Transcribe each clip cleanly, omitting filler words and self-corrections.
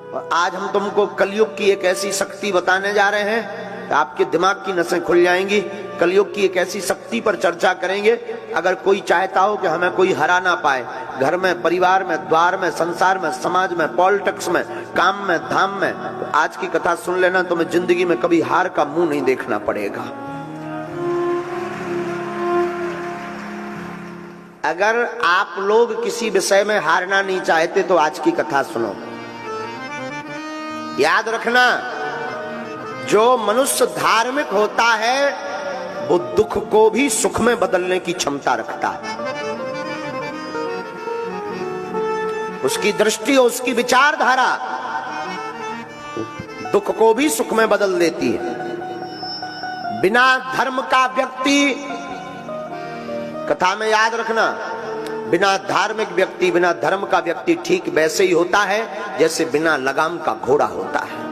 और आज हम तुमको कलयुग की एक ऐसी शक्ति बताने जा रहे हैं, आपके दिमाग की नसें खुल जाएंगी। कलयुग की एक ऐसी शक्ति पर चर्चा करेंगे। अगर कोई चाहता हो कि हमें कोई हरा ना पाए, घर में, परिवार में, द्वार में, संसार में, समाज में, पॉलिटिक्स में, काम में, धाम में, तो आज की कथा सुन लेना, तुम्हें जिंदगी में कभी हार का मुंह नहीं देखना पड़ेगा। अगर आप लोग किसी विषय में हारना नहीं चाहते तो आज की कथा सुनो। याद रखना, जो मनुष्य धार्मिक होता है वो दुख को भी सुख में बदलने की क्षमता रखता है। उसकी दृष्टि, उसकी विचारधारा दुख को भी सुख में बदल देती है। बिना धर्म का व्यक्ति, कथा में याद रखना, बिना धार्मिक व्यक्ति, बिना धर्म का व्यक्ति ठीक वैसे ही होता है जैसे बिना लगाम का घोड़ा होता है।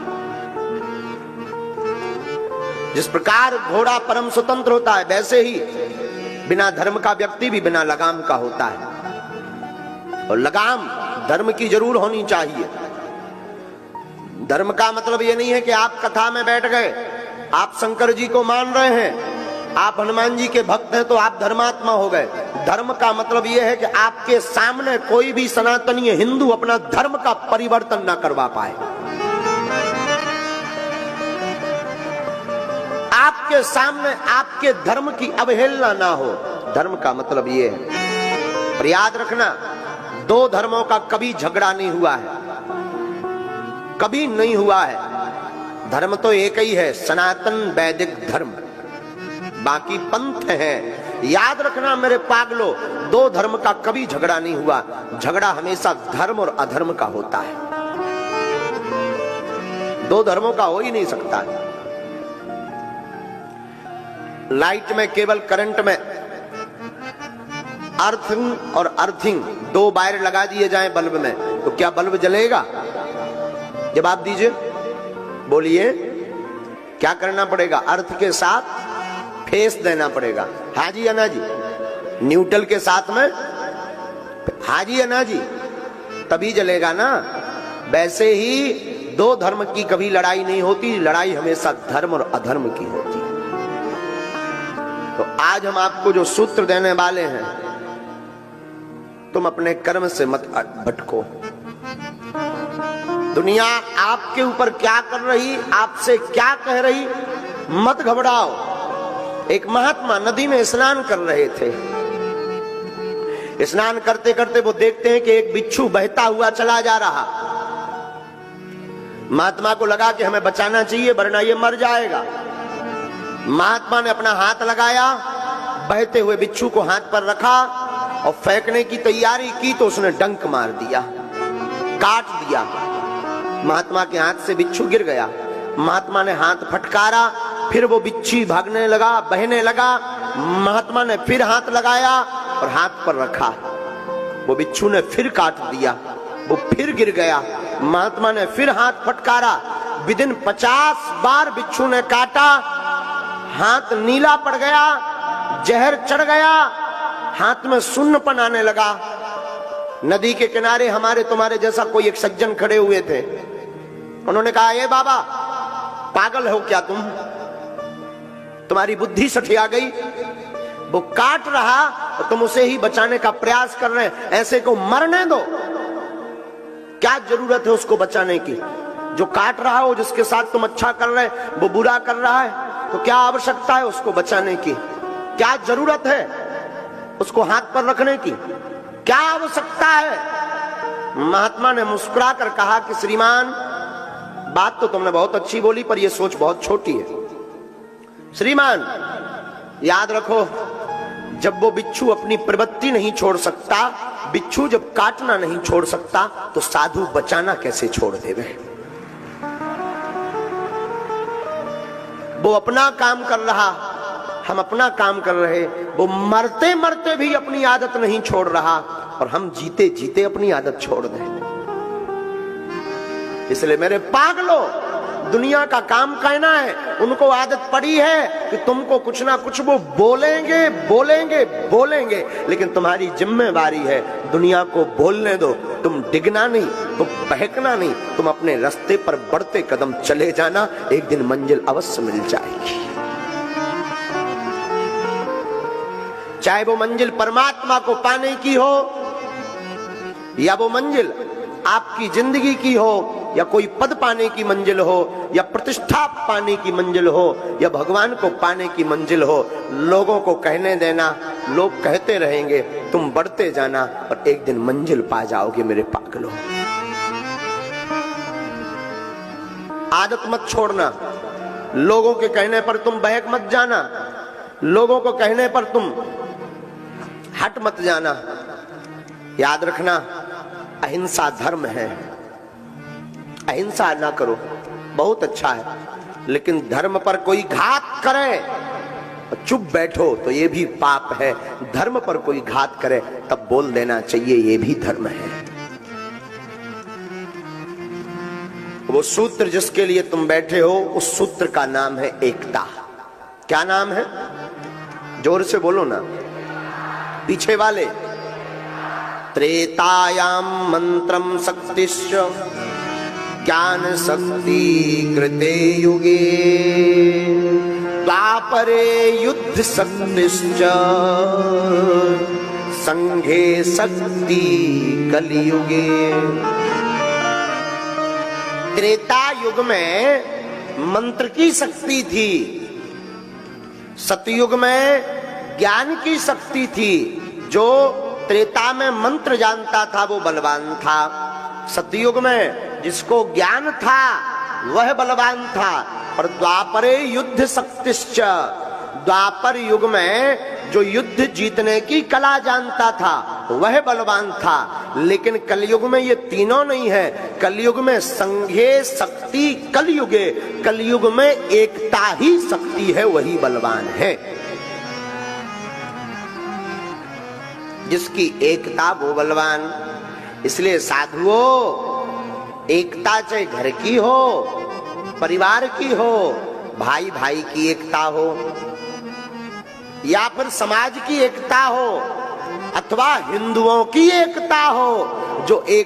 जिस प्रकार घोड़ा परम स्वतंत्र होता है, वैसे ही बिना धर्म का व्यक्ति भी बिना लगाम का होता है। और लगाम धर्म की जरूर होनी चाहिए। धर्म का मतलब ये नहीं है कि आप कथा में बैठ गए, आप शंकर जी को मान रहे हैं, आप हनुमान जी के भक्त हैं तो आप धर्मात्मा हो गए। धर्म का मतलब यह है कि आपके सामने कोई भी सनातनी हिंदू अपना धर्म का परिवर्तन ना करवा पाए। आपके सामने आपके धर्म की अवहेलना ना हो। धर्म का मतलब यह है। पर याद रखना, दो धर्मों का कभी झगड़ा नहीं हुआ है, कभी नहीं हुआ है। धर्म तो एक ही है, सनातन वैदिक धर्म, बाकी पंथ है। याद रखना मेरे पागलो, दो धर्म का कभी झगड़ा नहीं हुआ। झगड़ा हमेशा धर्म और अधर्म का होता है, दो धर्मों का हो ही नहीं सकता। लाइट में, केबल करंट में अर्थिंग और अर्थिंग दो वायर लगा दिए जाएं बल्ब में, तो क्या बल्ब जलेगा? जवाब दीजिए, बोलिए। क्या करना पड़ेगा? अर्थ के साथ फेस देना पड़ेगा। हाँ जी या ना जी? न्यूट्रल के साथ में हाँ जी या ना जी? तभी जलेगा ना। वैसे ही दो धर्म की कभी लड़ाई नहीं होती, लड़ाई हमेशा धर्म और अधर्म की होती। तो आज हम आपको जो सूत्र देने वाले हैं, तुम अपने कर्म से मत भटको। दुनिया आपके ऊपर क्या कर रही, आपसे क्या कह रही, मत घबराओ। एक महात्मा नदी में स्नान कर रहे थे। स्नान करते करते वो देखते हैं कि एक बिच्छू बहता हुआ चला जा रहा। महात्मा को लगा कि हमें बचाना चाहिए वरना ये मर जाएगा। महात्मा ने अपना हाथ लगाया, बहते हुए बिच्छू को हाथ पर रखा और फेंकने की तैयारी की तो उसने डंक मार दिया, काट दिया। महात्मा के हाथ से बिच्छू गिर गया। महात्मा ने हाथ फटकारा, फिर वो बिच्छू भागने लगा, बहने लगा। महात्मा ने फिर हाथ लगाया और हाथ पर रखा। वो बिच्छू ने फिर काट दिया, वो फिर गिर गया। महात्मा ने फिर हाथ फटकारा। विदिन 50 बार बिच्छू ने काटा, हाथ नीला पड़ गया, जहर चढ़ गया, हाथ में सुन्नपन आने लगा। नदी के किनारे हमारे तुम्हारे जैसा कोई एक सज्जन खड़े हुए थे। उन्होंने कहा, ये बाबा पागल हो क्या तुम? तुम्हारी बुद्धि सठिया गई? वो काट रहा और तुम उसे ही बचाने का प्रयास कर रहे हैं। ऐसे को मरने दो, क्या जरूरत है उसको बचाने की? जो काट रहा हो, जिसके साथ तुम अच्छा कर रहे हैं, वो बुरा कर रहा है, तो क्या आवश्यकता है उसको बचाने की? क्या जरूरत है उसको हाथ पर रखने की? क्या आवश्यकता है? महात्मा ने मुस्कुरा कर कहा कि श्रीमान, बात तो तुमने बहुत अच्छी बोली पर यह सोच बहुत छोटी है। श्रीमान याद रखो, जब वो बिच्छू अपनी प्रवृत्ति नहीं छोड़ सकता, बिच्छू जब काटना नहीं छोड़ सकता, तो साधु बचाना कैसे छोड़ देवे? वो अपना काम कर रहा, हम अपना काम कर रहे। वो मरते मरते भी अपनी आदत नहीं छोड़ रहा और हम जीते जीते अपनी आदत छोड़ दें। इसलिए मेरे पागलों, दुनिया का काम कहना है, उनको आदत पड़ी है कि तुमको कुछ ना कुछ वो बोलेंगे बोलेंगे बोलेंगे, लेकिन तुम्हारी जिम्मेवारी है दुनिया को बोलने दो, तुम डिगना नहीं, तुम बहकना नहीं, तुम अपने रास्ते पर बढ़ते कदम चले जाना, एक दिन मंजिल अवश्य मिल जाएगी। चाहे वो मंजिल परमात्मा को पाने की हो, या वो मंजिल आपकी जिंदगी की हो, या कोई पद पाने की मंजिल हो, या प्रतिष्ठा पाने की मंजिल हो, या भगवान को पाने की मंजिल हो, लोगों को कहने देना, लोग कहते रहेंगे, तुम बढ़ते जाना और एक दिन मंजिल पा जाओगे मेरे पागलों। आदत मत छोड़ना, लोगों के कहने पर तुम बहक मत जाना, लोगों को कहने पर तुम हट मत जाना। याद रखना, अहिंसा धर्म है, अहिंसा ना करो, बहुत अच्छा है, लेकिन धर्म पर कोई घात करे चुप बैठो तो ये भी पाप है। धर्म पर कोई घात करे तब बोल देना चाहिए, ये भी धर्म है। वो सूत्र जिसके लिए तुम बैठे हो, उस सूत्र का नाम है एकता। क्या नाम है? जोर से बोलो ना, पीछे वाले। त्रेतायाम मंत्रम शक्तिश्च ज्ञान शक्ति कृते युगे, द्वापरे युद्ध शक्तिश्च संघे शक्ति कलियुगे। त्रेता युग में मंत्र की शक्ति थी, सतयुग में ज्ञान की शक्ति थी। जो त्रेता में मंत्र जानता था वो बलवान था, सतयुग में जिसको ज्ञान था वह बलवान था। और द्वापरे युद्ध शक्तिश्च, द्वापर युग में जो युद्ध जीतने की कला जानता था वह बलवान था। लेकिन कलयुग में ये तीनों नहीं है, कलयुग में संघे शक्ति कलयुगे, कलयुग में एकता ही शक्ति है, वही बलवान है। जिसकी एकता वो बलवान। इसलिए साधुओं, एकता चाहे घर की हो, परिवार की हो, भाई भाई की एकता हो, या फिर समाज की एकता हो, अथवा हिंदुओं की एकता हो, जो एक